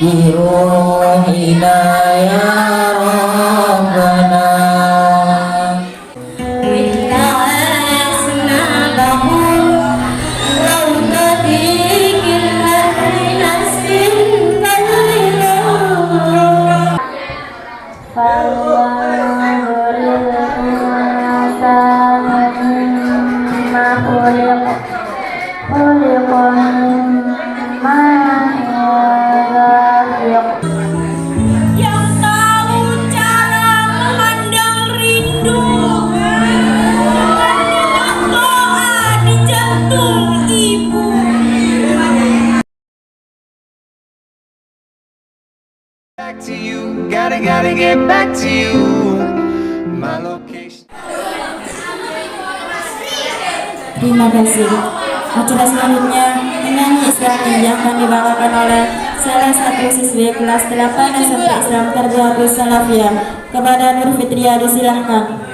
ruhina ya Rabbana. Back to you, gotta get back to you. My location. Terima kasih. Acara selanjutnya menyanyi Islami yang akan dibawakan oleh salah satu siswi kelas 8 SMP Islam Tarbiyatus Salafiyah. Kepada Nur Fitria disilahkan.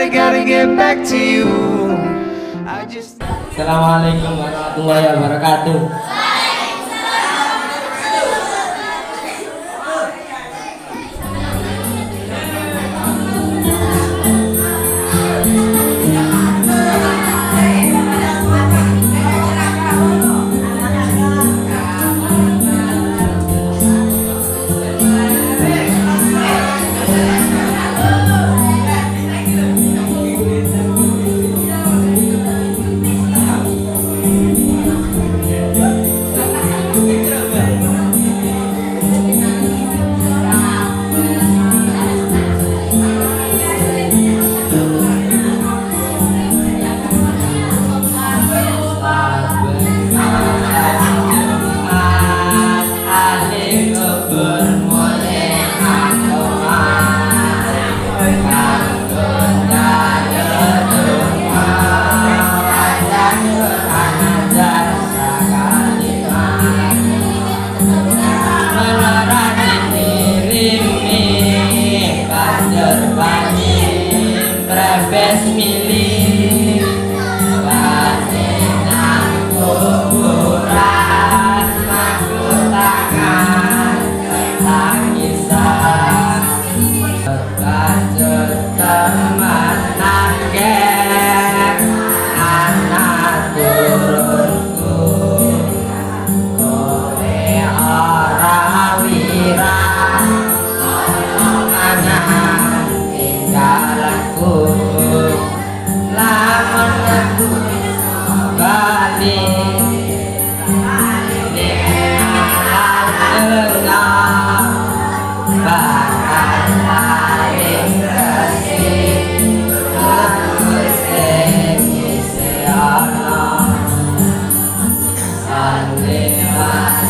Gotta get back to you. Assalamualaikum warahmatullahi wabarakatuh. milik Wasinang kuburan Makutakan tangisan Lanjut teman nangger Anak turunku Kowe ora wirang Anak tinggalku Lamun aku balik Bakal lain resik Sing isi ana Salim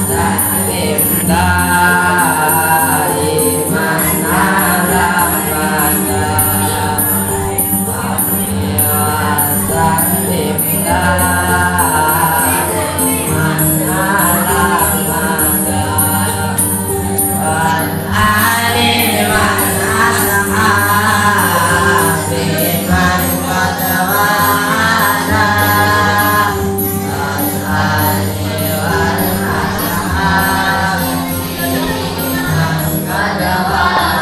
salim daiman ala mada Salim daiman ala mada Wal ali wal ashabi man qad wa'ada Wal ali wal ashabi man qad wa'ada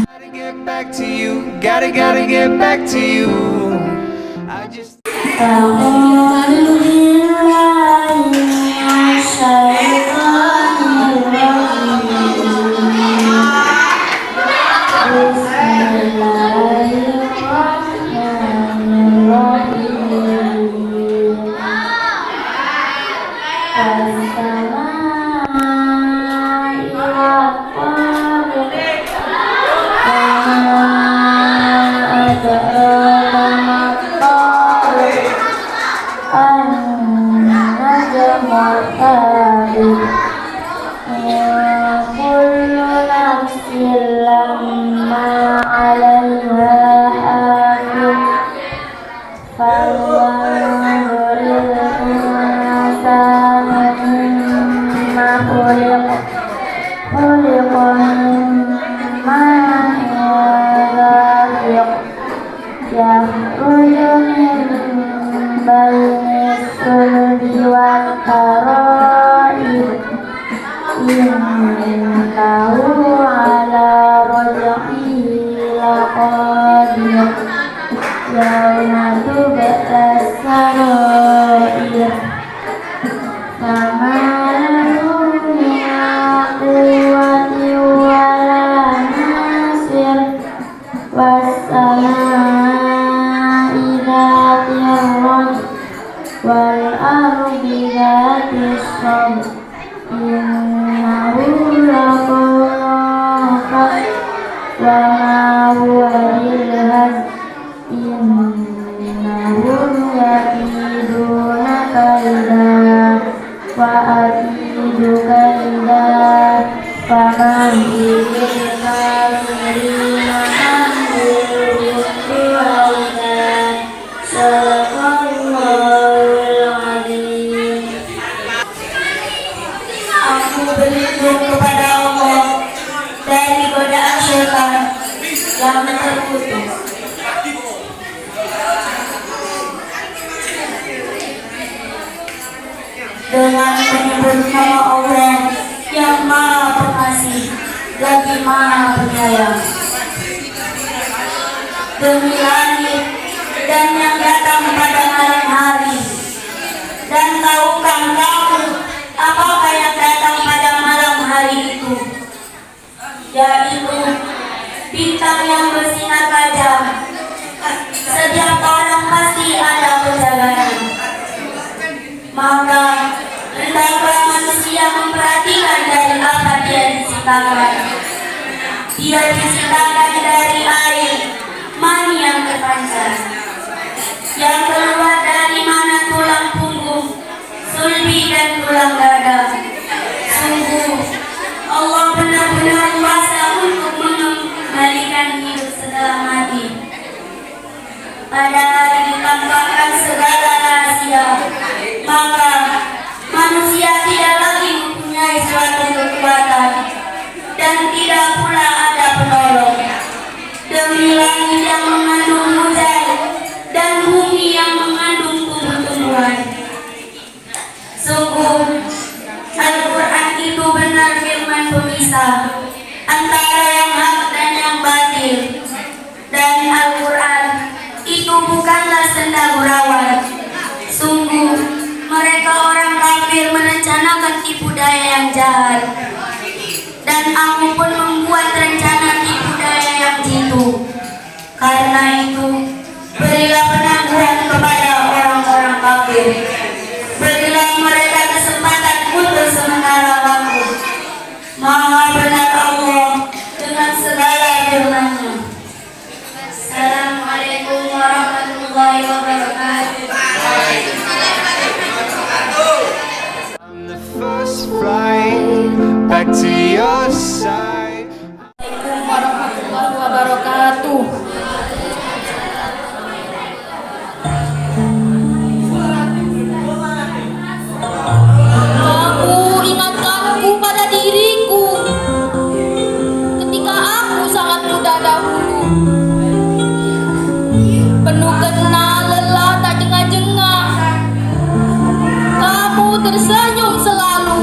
Gotta get back to you, gotta get back to you. I just Aku berlindung kepada Allah dari godaan syaitan yang terkutuk. Dengan menyebut nama Allah yang Maha Pengasih lagi Maha Penyayang. Demi langit dan yang datang pada malam hari. Dan tahukah kamu apakah yang datang pada malam hari itu? Yaitu bintang yang bersinar tajam. Setiap orang pasti ada perjalanan. Maka hendaklah manusia memperhatikan dari apa dia diciptakan. Dia diciptakan dari air mani yang terpancar, yang keluar dari mana tulang punggung, sulbi dan tulang dada. Sungguh Allah benar-benar kuasa untuk mengembalikan hidup setelah mati. Pada hari ditampakkan segala rahasia, maka manusia tidak lagi mempunyai suatu kekuatan dan tidak merencanakan tipu daya yang jahat. Dan aku pun membuat rencana tipu daya yang jitu. Karena itu, berilah penangguhan kepada orang-orang kafir. Berilah mereka kesempatan untuk sementara waktu. Maha benar Allah dengan segala firman-Nya. Assalamualaikum warahmatullahi wabarakatuh. On the first flight back to your side. Assalamualaikum warahmatullahi wabarakatuh. Kamu ingatkanku pada diriku ketika aku sangat muda dahulu, penuh kenal lelah tak jengah-jengah. Kamu tersenyum selalu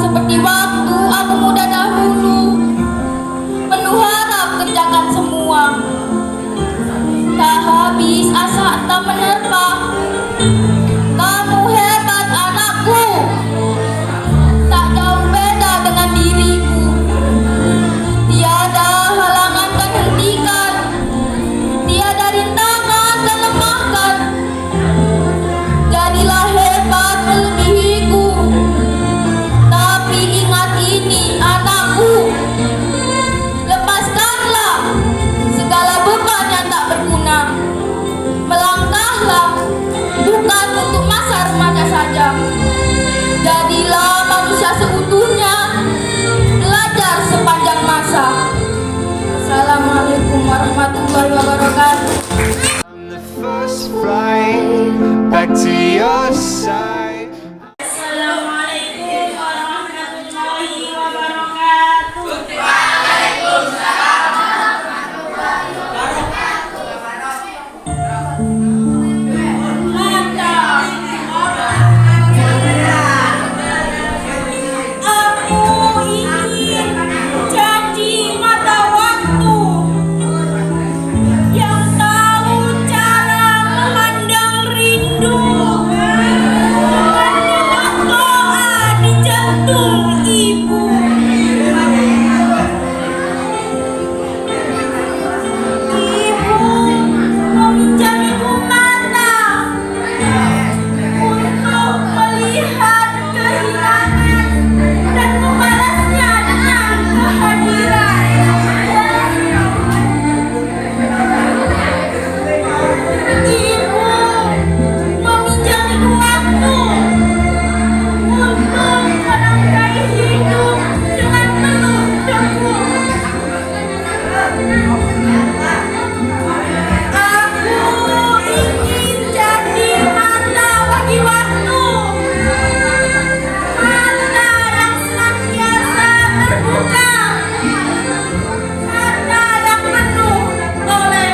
seperti waktu aku muda dahulu, penuh harap kerjakan semua. Tak habis asa tak menerpa. Kamu hebat anakku, tak jauh beda dengan diriku. Tiada halangan kan hentikan, tiada rintangan kan lemahkan. Jadilah hebat melebihiku. Tapi ingat ini anakku, lepaskanlah segala beban yang tak berguna. Melangkahlah bukan untuk masa remaja saja. Jadilah manusia seutuhnya, belajar sepanjang masa. Assalamualaikum warahmatullahi wabarakatuh. On the first flight back to your side. Assalamualaikum warahmatullahi wabarakatuh. Aku ingin jadi mata waktu yang tahu cara memandang rindu, mendengar doa di jantung ibu. Ibu meminjamiku mata untuk melihat kehilangan dan membalasnya dengan kehadiran. Ibu meminjamiku waktu untuk menangkai hidup dengan penuh debu. Aku ingin jadi mata bagi waktu, mata yang senantiasa terbuka, mata yang penuh oleh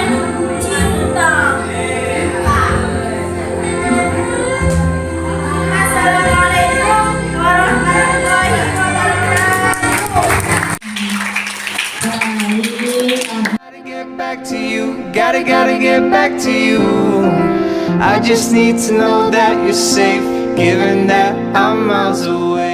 cinta. Assalamualaikum warahmatullahi wabarakatuh. Gotta get back to you, gotta get back to you. I just need to know that you're safe, given that I'm miles away.